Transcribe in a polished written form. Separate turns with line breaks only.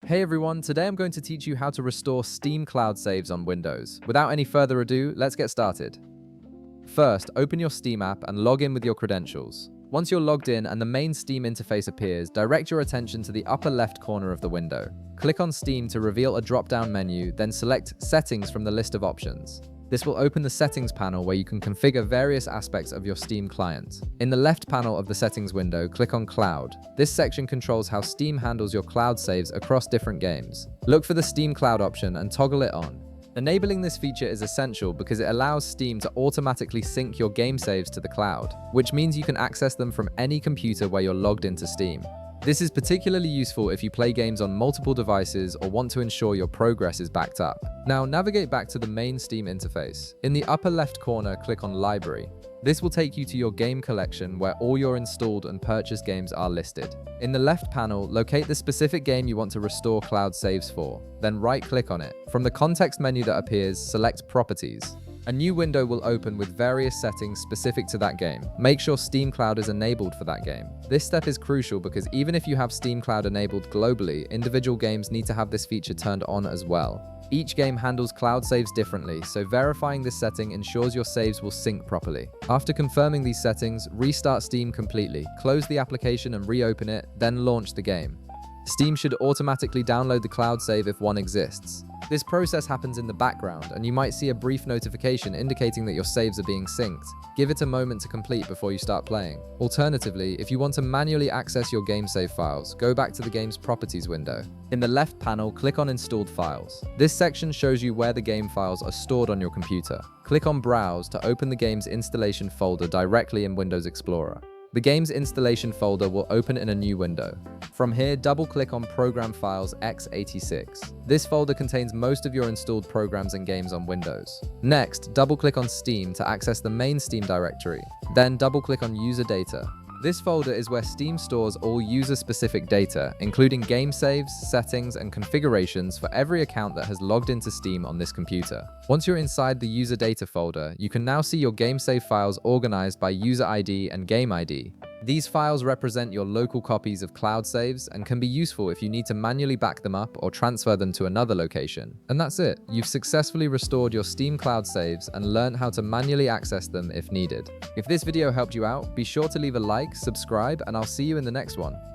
Hey everyone, today I'm going to teach you how to restore Steam cloud saves on Windows. Without any further ado, let's get started. First, open your Steam app and log in with your credentials. Once you're logged in and the main Steam interface appears, direct your attention to the upper left corner of the window. Click on Steam to reveal a drop-down menu, then select Settings from the list of options. This will open the Settings panel where you can configure various aspects of your Steam client. In the left panel of the Settings window, click on Cloud. This section controls how Steam handles your cloud saves across different games. Look for the Steam Cloud option and toggle it on. Enabling this feature is essential because it allows Steam to automatically sync your game saves to the cloud, which means you can access them from any computer where you're logged into Steam. This is particularly useful if you play games on multiple devices or want to ensure your progress is backed up. Now navigate back to the main Steam interface. In the upper left corner, click on Library. This will take you to your game collection where all your installed and purchased games are listed. In the left panel, locate the specific game you want to restore cloud saves for, then right-click on it. From the context menu that appears, select Properties. A new window will open with various settings specific to that game. Make sure Steam Cloud is enabled for that game. This step is crucial because even if you have Steam Cloud enabled globally, individual games need to have this feature turned on as well. Each game handles cloud saves differently, so verifying this setting ensures your saves will sync properly. After confirming these settings, restart Steam completely, close the application and reopen it, then launch the game. Steam should automatically download the cloud save if one exists. This process happens in the background, and you might see a brief notification indicating that your saves are being synced. Give it a moment to complete before you start playing. Alternatively, if you want to manually access your game save files, go back to the game's Properties window. In the left panel, click on Installed Files. This section shows you where the game files are stored on your computer. Click on Browse to open the game's installation folder directly in Windows Explorer. The game's installation folder will open in a new window. From here, double-click on Program Files x86. This folder contains most of your installed programs and games on Windows. Next, double-click on Steam to access the main Steam directory. Then double-click on User Data. This folder is where Steam stores all user-specific data, including game saves, settings, and configurations for every account that has logged into Steam on this computer. Once you're inside the user data folder, you can now see your game save files organized by user ID and game ID. These files represent your local copies of cloud saves and can be useful if you need to manually back them up or transfer them to another location. And that's it. You've successfully restored your Steam cloud saves and learned how to manually access them if needed. If this video helped you out, be sure to leave a like, subscribe, and I'll see you in the next one.